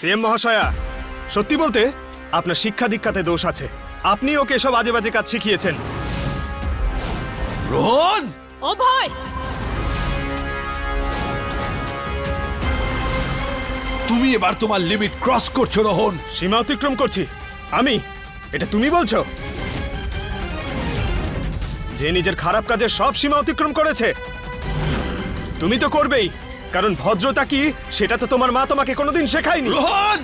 CM মহাশয়া, সত্যি বলতে আপনার শিক্ষা দীক্ষাতে দোষ আছে। আপনি ওকে সব আজে বাজে কাজ শিখিয়েছেন। রোহন, অভয়, তুমি এবার তোমার লিমিট ক্রস করছো রোহন। সীমা অতিক্রম করছি আমি? এটা তুমি বলছো? যে নিজের খারাপ কাজের সব সীমা অতিক্রম করেছে? তুমি তো করবেই, কারণ ভদ্রতা কি সেটা তো তোমার মা তোমাকে কোনোদিন শেখায়নি। রোহন,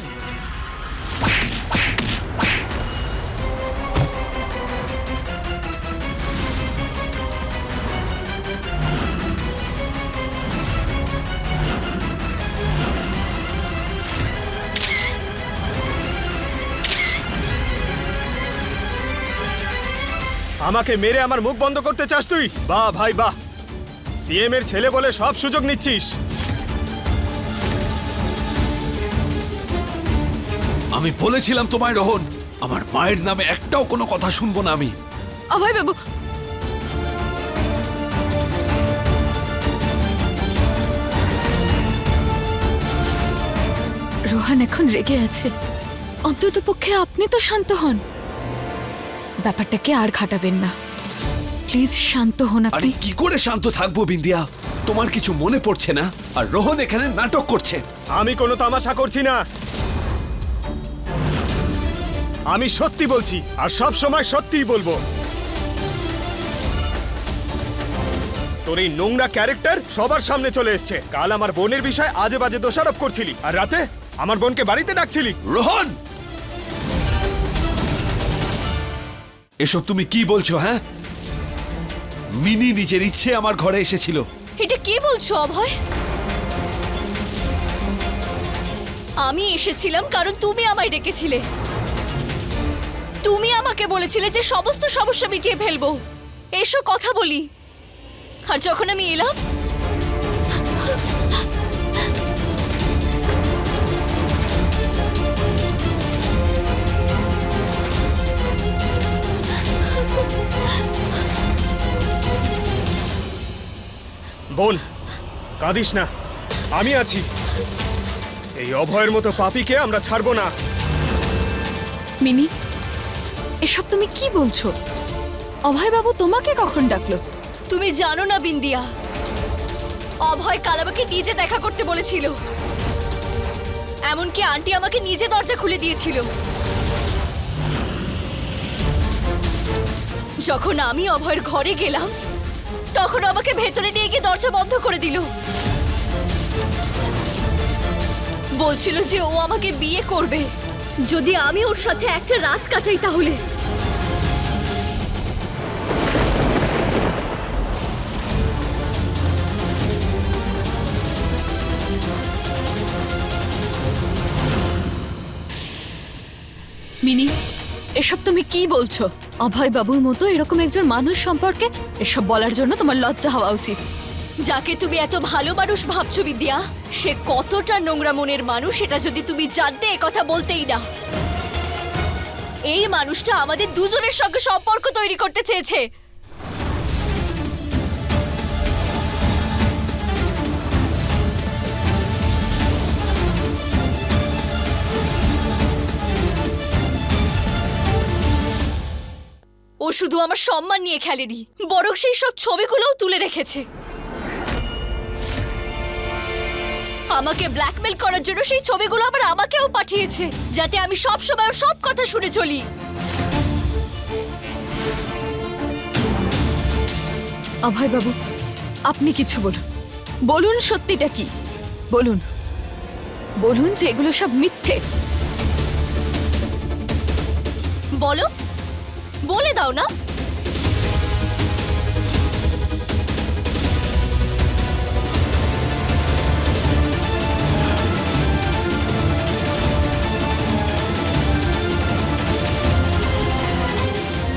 আমাকে মেরে আমার মুখ বন্ধ করতে চাস তুই? বাহ ভাই বাহ, সিএম এর ছেলে বলে সব সুযোগ নিচ্ছিস। আমি বলেছিলাম তোমায় রোহন, আমার মায়ের নামে একটাও কোনো কথা শুনবো না আমি। অভয় বাবু, রোহান এখন রেগে আছে। অন্তত পক্ষে আপনি তো শান্ত হন, ব্যাপারটাকে আর ঘাটাবেন না। প্লিজ শান্ত হন আরে আপনি। কি করে শান্ত থাকবো বিন্দিয়া? তোমার কিছু মনে পড়ছে না? আর রোহন এখানে নাটক করছে। আমি কোনো তামাশা করছি না, আমি সত্যি বলছি আর সব সময় সত্যিই বলবো। তোর এই নোংরা ক্যারেক্টার সবার সামনে চলে এসছে। কাল আমার বোনের বিষয়ে আজে বাজে দোষারোপ করছিলি, আর রাতে আমার বোনকে বাড়িতে ডাকছিলি। রোহন, এসব তুমি কি বলছো? হ্যাঁ, মিনি নিজের ইচ্ছে আমার ঘরে এসেছিল। এটা কি বলছো অভয়? আমি এসেছিলাম কারণ তুমি আমায় ডেকেছিলে। তুমি আমাকে বলেছিলে যে সমস্ত সমস্যা মিটিয়ে ফেলবো, এসো কথা বলি। আর যখন আমি এলাম, বোন কাঁদিস না, আমি আছি। এই অভয়ের মতো পাপীকে আমরা ছাড়বো না। মিনি, এসব তুমি কি বলছো? অভয় বাবু তোমাকে কখন ডাকলো? তুমি জানো না বিন্দিয়া, অভয় কাল আমাকে নিজে দেখা করতে বলেছিল। এমনকি আন্টি আমাকে নিজে দরজা খুলে দিয়েছিল। যখন আমি অভয়ের ঘরে গেলাম, তখন আমাকে ভেতরে নিয়ে গিয়ে দরজা বন্ধ করে দিল। বলছিল যে ও আমাকে বিয়ে করবে যদি আমি ওর সাথে একটা রাত কাটাই তাহলে। মিনি, এসব তুমি কি বলছো? অভয় বাবুর মতো এরকম একজন মানুষ সম্পর্কে এসব বলার জন্য তোমার লজ্জা হওয়া উচিত। যাকে তুমি এত ভালো মানুষ ভাবছো বিদ্যা, সে কতটা নোংরা মনের মানুষ এটা যদি তুমি জানতে একথা বলতেই না। এই মানুষটা আমাদের দুজনের সঙ্গে সম্পর্ক তৈরি করতে চেয়েছে। ও শুধু আমার সম্মান নিয়ে খেলেনি, বরং সেই সব ছবিগুলোও তুলে রেখেছে। আমাকে ব্ল্যাকমেল করার জন্য সেই ছবিগুলো আবার আমাকেও পাঠিয়েছে, যাতে আমি সব সময় ওর সব কথা শুনে চলি। অভয় বাবু, আপনি কিছু বলুন। বলুন সত্যিটা কি, বলুন। বলুন যে এগুলো সব মিথ্যে। বলো, বলে দাও না।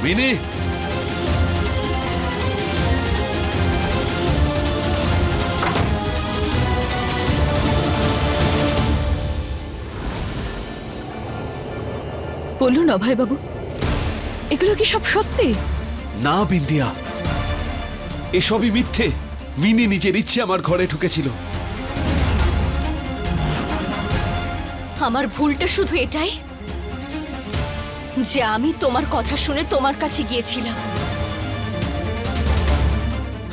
মিনি, বলুন অভয় বাবু, এগুলো কি সব সত্যি? না বিন্দিয়া, এসবই মিথ্যে। মিনি নিজের ইচ্ছে আমার ঘরে ঢুকেছিল। আমার ভুলটা শুধু এটাই যে আমি তোমার কথা শুনে তোমার কাছে গিয়েছিলাম।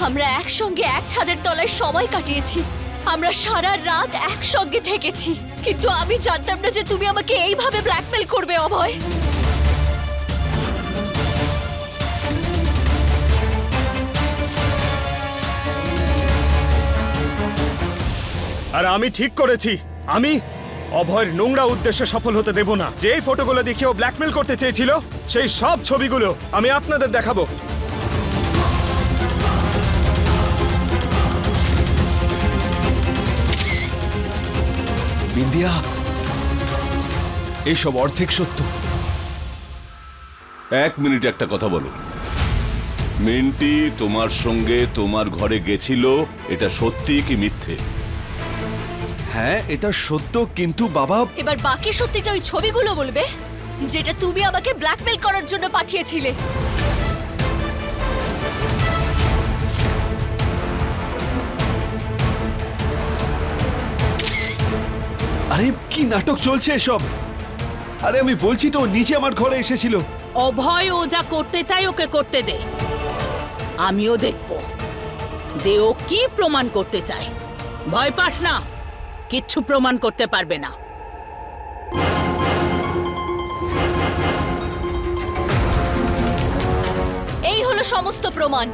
আমরা একসঙ্গে এক ছাদের তলায় সময় কাটিয়েছি, আমরা সারা রাত একসঙ্গে থেকেছি, কিন্তু আমি জানতাম না যে তুমি আমাকে এইভাবে ব্ল্যাকমেল করবে অভয়। আর আমি ঠিক করেছি, আমি অভয়ের নোংরা উদ্দেশ্যে সফল হতে দেব না। যেই ফটোগুলো দেখে ও ব্ল্যাকমেল করতে চেয়েছিল সেই সব ছবিগুলো আমি আপনাদের দেখাবো। বিন্দিয়া, এসব অর্ধেক সত্য। এক মিনিট একটা কথা বলো। মিন্টি তোমার সঙ্গে তোমার ঘরে গেছিল, এটা সত্যি কি মিথ্যে? হ্যাঁ, এটা সত্য, কিন্তু বাবা এবার বাকি সত্যিটা ওই ছবিগুলো বলবে যেটা তুমি আমাকে ব্ল্যাকমেল করার জন্য পাঠিয়েছিলে। আরে কি নাটক চলছে এসব? আরে আমি বলছি তো, ও নিচে আমার ঘরে এসেছিল। অভয় ও যা করতে চায় ওকে করতে দে। আমিও দেখব যে ও কি প্রমাণ করতে চায়। ভয় পাস না, কিচ্ছু প্রমাণ করতে পারবে না। এই হলো সমস্ত প্রমাণ।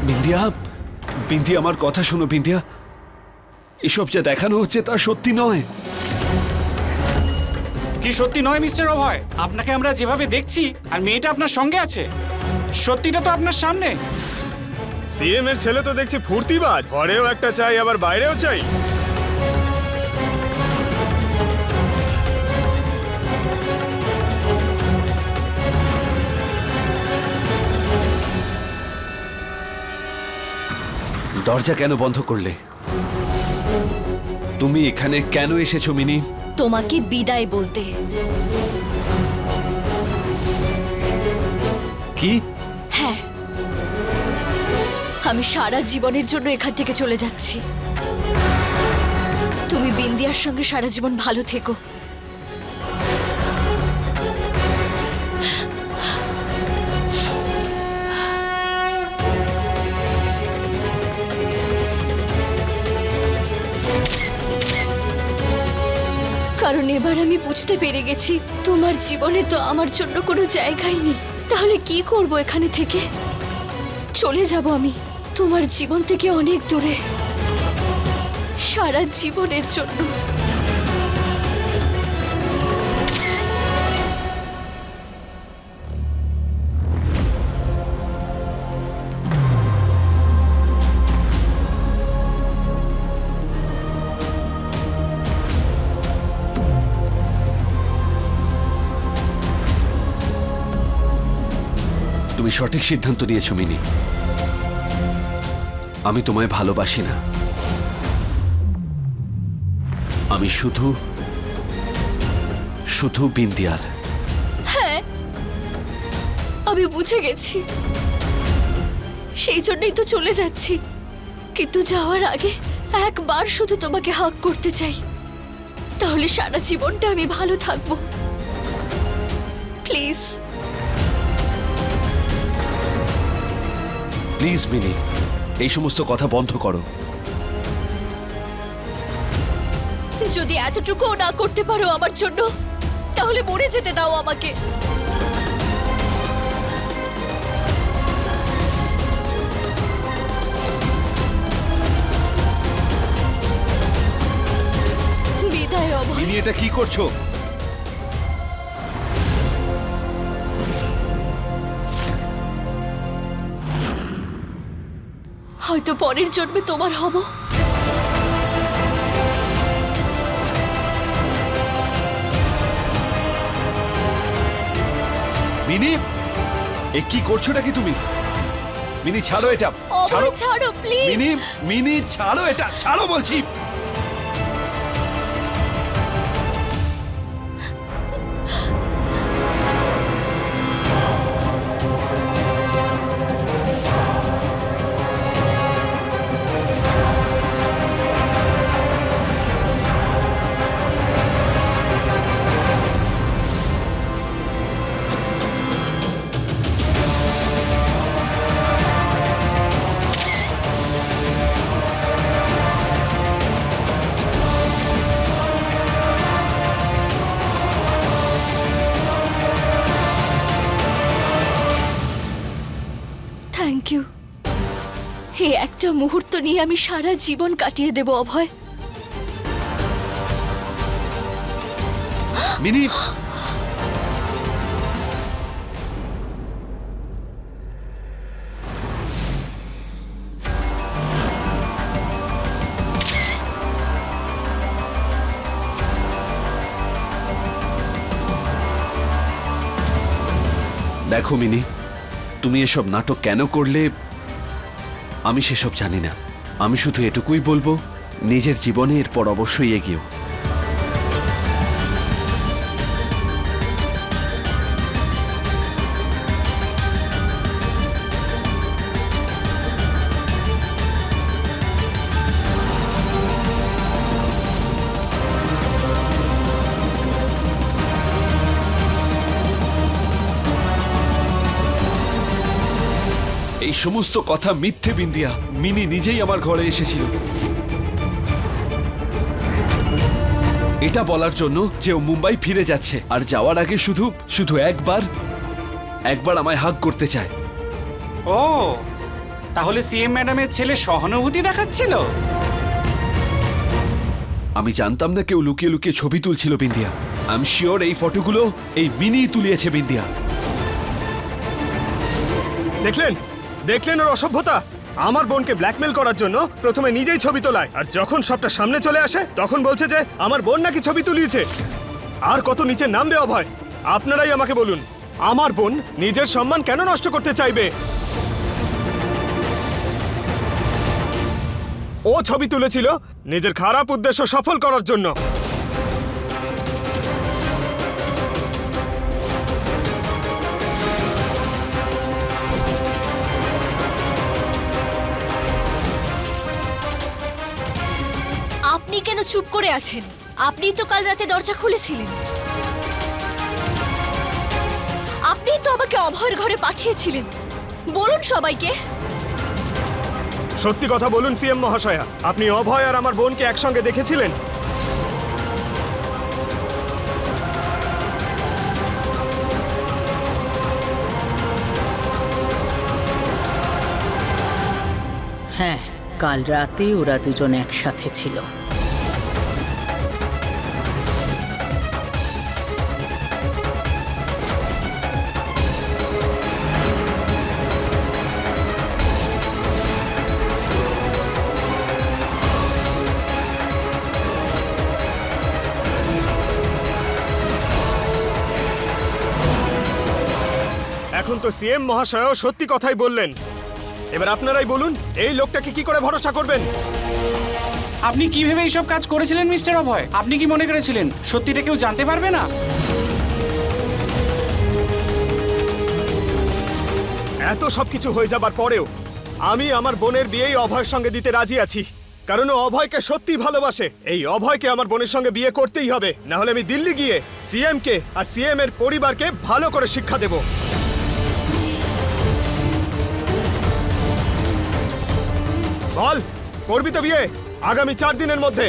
বিন্দিয়া, বিন্দিয়া আমার কথা শোনো বিন্দিয়া। এসব যা দেখানো হচ্ছে তা সত্যি নয়। কি সত্যি নয় মিস্টার অভয়? আপনাকে আমরা যেভাবে দেখছি আর মেয়েটা আপনার সঙ্গে আছে, সত্যিটা তো আপনার সামনে। সিএম এর ছেলে তো দেখছি ফুর্তিবাজ, ঘরেও একটা চাই আবার বাইরেও চাই। দরজা কেন বন্ধ করলে? তুমি এখানে কেন এসেছো মিনি? তোমাকে বিদায় বলতে। কি? হ্যাঁ, আমি সারা জীবনের জন্য এখান থেকে চলে যাচ্ছি। তুমি বিন্দিয়ার সঙ্গে সারা জীবন ভালো থেকো। কারণ এবার আমি বুঝতে পেরে গেছি তোমার জীবনে তো আমার জন্য কোনো জায়গাই নেই। তাহলে কি করব এখানে থেকে? চলে যাব আমি তোমার জীবন থেকে অনেক দূরে, সারা জীবনের জন্য। তুমি সঠিক সিদ্ধান্ত নিয়েছো মিনি। আমি তোমায় ভালোবাসি না, আমি শুধু শুধু বিন্দিয়ার। হ্যাঁ, আমি বুঝে গেছি, সেই জন্যই তো চলে যাচ্ছি। কিন্তু যাওয়ার আগে একবার শুধু তোমাকে হাগ করতে চাই, তাহলে সারা জীবনটা আমি ভালো থাকবো। প্লিজ প্লিজ মিনি, এই সমস্ত কথা বন্ধ করো। যদি এতটুকুও না করতে পারো আমার জন্য, তাহলে মরে যেতে দাও আমাকে। বিদায় অভয়। মিনি, এটা কি করছো? হয়তো পরের জন্মে তোমার হব। মিনি, এ কি করছো নাকি তুমি? মিনি ছাড়ো এটা, ছাড়ো। অভয় ছাড়ো প্লিজ। মিনি, মিনি ছাড়ো এটা, ছাড়ো বলছি। Thank you. এই একটা মুহূর্ত নিয়ে আমি সারা জীবন কাটিয়ে দেব অভয়। মিনি, দেখো মিনি, তুমি এসব নাটক কেন করলে আমি সেসব জানি না। আমি শুধু এটুকুই বলবো, নিজের জীবনে এরপর অবশ্যই এগিয়েও। এই সমস্ত কথা মিথ্যে বিন্দিয়া। মিনি নিজেই আমার ঘরে এসেছিল এটা বলার জন্য যে ও মুম্বাই ফিরে যাচ্ছে, আর যাওয়ার আগে শুধু শুধু একবার আমায় হাগ করতে চায়। ও, তাহলে সিএম ম্যাডামের ছেলে সহানুভূতি দেখাচ্ছিল। আমি জানতাম না কেউ লুকিয়ে লুকিয়ে ছবি তুলছিল বিন্দিয়া। আই এম শিওর এই ফটোগুলো এই মিনি তুলিয়েছে বিন্দিয়া। দেখলেন দেখলেন ওর অসভ্যতা। আমার বোনকে ব্ল্যাকমেল করার জন্য প্রথমে নিজেই ছবি তোলায়, আর যখন সবটা সামনে চলে আসে তখন বলছে যে আমার বোন নাকি ছবি তুলিয়েছে। আর কত নিচে নামবে অভয়? আপনারাই আমাকে বলুন, আমার বোন নিজের সম্মান কেন নষ্ট করতে চাইবে? ও ছবি তুলেছিল নিজের খারাপ উদ্দেশ্য সফল করার জন্য। আপনি কেন চুপ করে আছেন? আপনি তো কাল রাতে দরজা খুলেছিলেন। আপনি তো আমাকে অভয়ের ঘরে পাঠিয়েছিলেন। বলুন সবাইকে। সত্যি কথা বলুন সিএম মহাশয়া, আপনি অভয় আর আমার বোনকে একসঙ্গে দেখেছিলেন? হ্যাঁ, কাল রাতে ওরা দুজন একসাথে ছিল। এখন তো সিএম মহাশয়ও সত্যি কথাই বললেন। এবার আপনারাই বলুন, এই লোকটাকে কি করে ভরসা করবেন? আপনি কি ভেবে এইসব কাজ করেছিলেন মিস্টার অভয়? আপনি কি মনে করেছিলেন সত্যিটা কেউ জানতে পারবে না? এত সবকিছু হয়ে যাবার পরেও আমি আমার বোনের বিয়েই অভয়ের সঙ্গে দিতে রাজি আছি, কারণ ও অভয়কে সত্যি ভালোবাসে। এই অভয়কে আমার বোনের সঙ্গে বিয়ে করতেই হবে, না হলে আমি দিল্লি গিয়ে সিএম কে আর সিএম এর পরিবারকে ভালো করে শিক্ষা দেব। বল, করবি তো বিয়ে আগামী 4 দিনের মধ্যে?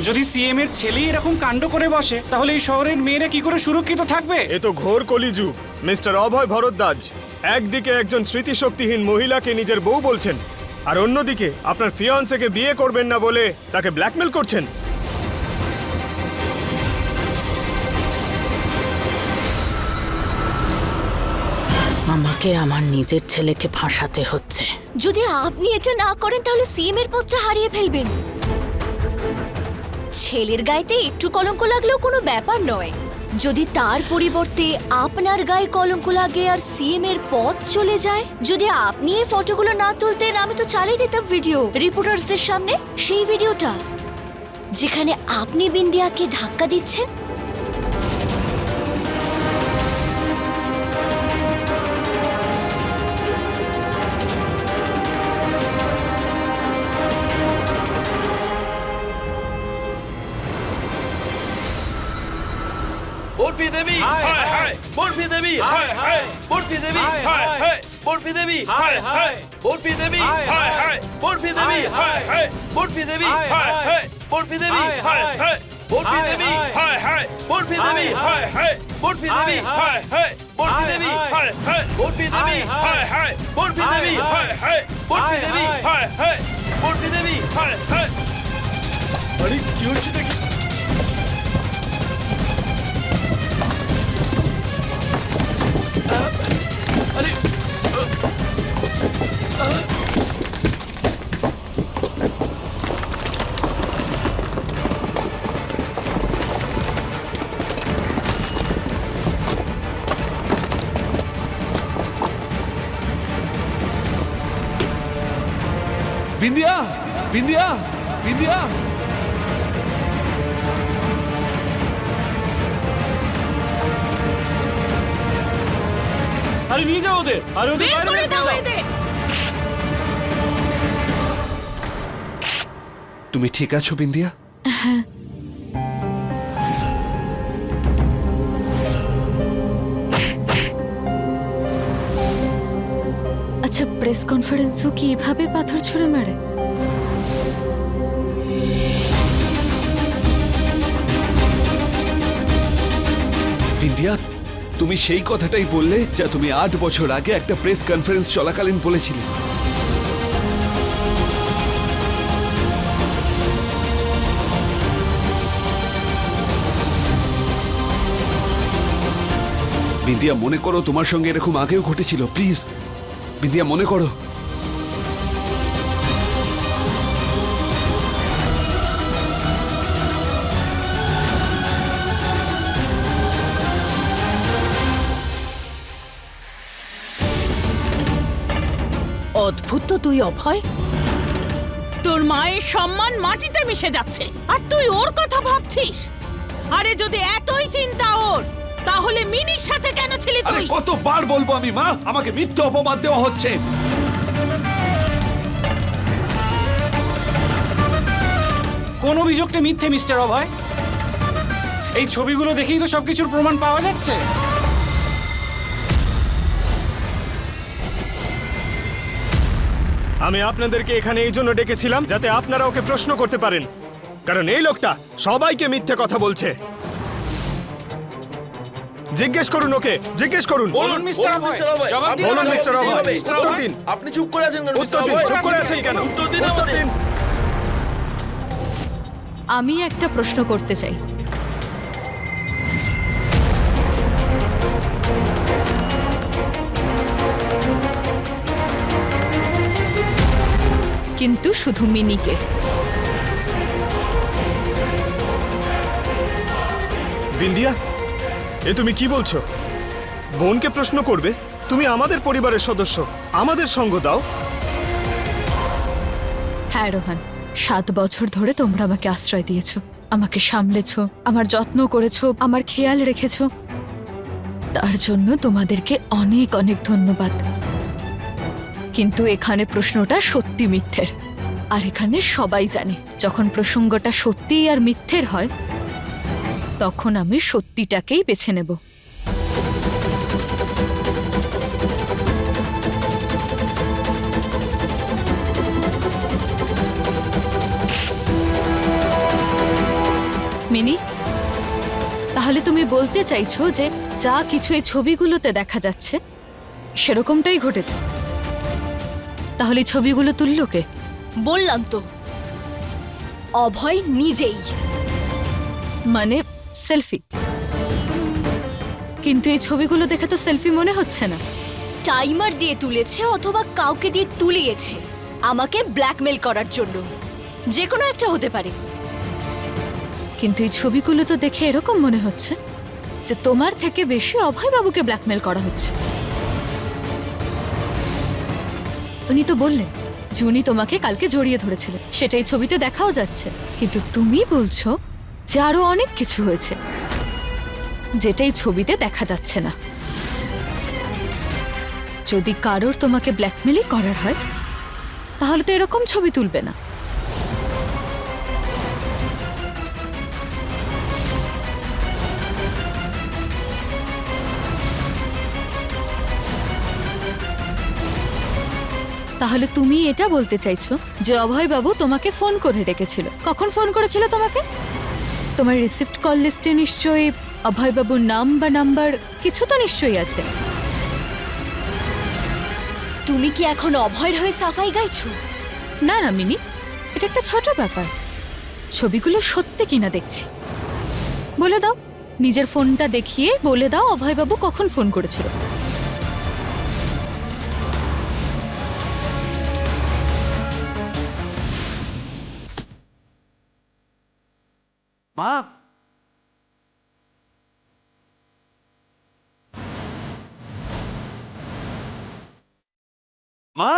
যদি সিএম এর ছেলে এরকম কাণ্ড করে বসে, তাহলে এই শহরের মেয়েরা কি করে সুরক্ষিত থাকবে? এ তো ঘোর কলিযুগ। মিস্টার অভয় ভরদ্বাজ একদিকে একজন স্মৃতিশক্তিহীন মহিলাকে নিজের বউ বলছেন, আর অন্যদিকে আপনার ফিয়ান্সেকে বিয়ে করবেন না বলে তাকে ব্ল্যাকমেল করছেন। আমাকে আমার নিজের ছেলেকে ফাঁসাতে হচ্ছে। যদি আপনি এটা না করেন তাহলে সিএম এর পদটা হারিয়ে ফেলবেন। ছেলের গায়েতে একটু কলঙ্ক লাগলেও কোনো ব্যাপার নয়, যদি তার পরিবর্তে আপনার গায়ে কলঙ্ক লাগে আর সিএম এর পদ চলে যায়। যদি আপনি এই ফটোগুলো না তুলতেন আমি তো চালিয়ে দিতাম ভিডিও রিপোর্টার্সদের সামনে, সেই ভিডিওটা যেখানে আপনি বিন্দিয়াকে ধাক্কা দিচ্ছেন। বরফি দেবী হায় হায়, বরফি দেবী হায় হায়, বরফি দেবী হায় হায়, বরফি দেবী হায় হায়, বরফি দেবী হায় হায়, বরফি দেবী হায় হায়, বরফি দেবী হায় হায়, বরফি দেবী হায় হায়, বরফি দেবী হায় হায়, বরফি দেবী হায় হায়, বরফি দেবী হায় হায়, বরফি দেবী হায় হায়, বরফি দেবী হায় হায়, বরফি দেবী হায় হায়, বরফি দেবী হায় হায়, বরফি দেবী হায় হায়। আরে কি হচ্ছে নাকি? আরে বিন্দিয়া, বিন্দিয়া, বিন্দিয়া। আরে নিয়ে যাও ওদের, আরে ওদের বের বাইরে করে বের দাও করে দাও। এদের। তুমি ঠিক আছো বিন্দিয়া? আচ্ছা, প্রেস কনফারেন্সও কি এভাবে পাথর ছুঁড়ে মারে? বিন্দিয়া, তুমি সেই কথাটাই বললে যা তুমি 8 বছর আগে একটা প্রেস কনফারেন্স চলাকালীন বলেছিলে। বিন্দিয়া, মনে করো তোমার সঙ্গে এরকম আগেও ঘটেছিল। প্লিজ বিন্দিয়া, মনে করো। অদ্ভুত তো তুই, অভয়। তোর মায়ের সম্মান মাটিতে মিশে যাচ্ছে আর তুই ওর কথা ভাবছিস। আরে যদি এতই চিন্তা ওর, তাহলে মিনির সাথে কেন ছিলি আরে তুই? কতবার বলবো আমি, মা? আমাকে মিথ্যে অপবাদ দেওয়া হচ্ছে। কোন অভিযোগটা মিথ্যে মিস্টার অভয়? এই ছবিগুলো দেখেই তো সবকিছুর প্রমাণ পাওয়া যাচ্ছে। আমি আপনাদেরকে এখানে এই জন্য ডেকেছিলাম যাতে আপনারা ওকে প্রশ্ন করতে পারেন, কারণ এই লোকটা সবাইকে মিথ্যে কথা বলছে। জিজ্ঞেস করুন ওকে, জিজ্ঞেস করুন। বলুন মিস্টার অভয়, জবাব দিন। বলুন মিস্টার অভয়, উত্তর দিন। আপনি চুপ করে আছেন কেন? উত্তর দিন, চুপ করে আছেন কেন? উত্তর দিন উত্তর আমাদের। দিন। আমি একটা প্রশ্ন করতে চাই। কিন্তু শুধু মিনিকে। বিন্দিয়া, এ তুমি কি বলছো? বোনকে প্রশ্ন করবে? তুমি আমাদের পরিবারের সদস্য, আমাদের সঙ্গ দাও। হ্যাঁ রোহান, 7 বছর ধরে তোমরা আমাকে আশ্রয় দিয়েছো, আমাকে সামলেছো, আমার যত্ন করেছো, আমার খেয়াল রেখেছো। তার জন্য তোমাদেরকে অনেক অনেক ধন্যবাদ। কিন্তু এখানে প্রশ্নটা সত্যি মিথ্যের, আর এখানে সবাই জানে যখন প্রসঙ্গটা সত্যি আর মিথ্যের হয় তখন আমি সত্যিটাকেই বেছে নেব। মিনি, তাহলে তুমি বলতে চাইছো যে যা কিছু এই ছবিগুলোতে দেখা যাচ্ছে সেরকমটাই ঘটেছে? তাহলে এই ছবিগুলো তুললো কে? বললাম তো, অভয় নিজেই। মানে সেলফি? কিন্তু এই ছবিগুলো দেখে তো সেলফি মনে হচ্ছে না। টাইমার দিয়ে তুলেছে অথবা কাউকে দিয়ে তুলিয়েছে আমাকে ব্ল্যাকমেল করার জন্য। যে কোনো একটা হতে পারে। কিন্তু এই ছবিগুলো তো দেখে এরকম মনে হচ্ছে যে তোমার থেকে বেশি অভয়বাবুকে ব্ল্যাকমেল করা হচ্ছে। উনি তো বললেন যে উনি তোমাকে কালকে জড়িয়ে ধরেছিলেন, সেটাই ছবিতে দেখাও যাচ্ছে। কিন্তু তুমি বলছো যে আরো অনেক কিছু হয়েছে, যেটাই ছবিতে দেখা যাচ্ছে না। যদি কারোর তোমাকে ব্ল্যাকমেলই করার হয় তাহলে তো এরকম ছবি তুলবে না। তাহলে তুমি এটা বলতে চাইছো যে অভয়বাবু তোমাকে ফোন করে ডেকেছিল? কখন ফোন করেছিল তোমাকে? তোমার রিসিভড কল লিস্টে নিশ্চয়ই অভয়বাবুর নাম বা নাম্বার কিছু তো নিশ্চয়ই আছে। তুমি কি এখন অভয়ের হয়ে সাফাই গাইছো? না না মিনি, এটা একটা ছোট ব্যাপার। ছবিগুলো সত্যি কিনা দেখছি। বলে দাও, নিজের ফোনটা দেখিয়ে বলে দাও অভয়বাবু কখন ফোন করেছিল। মা, মা।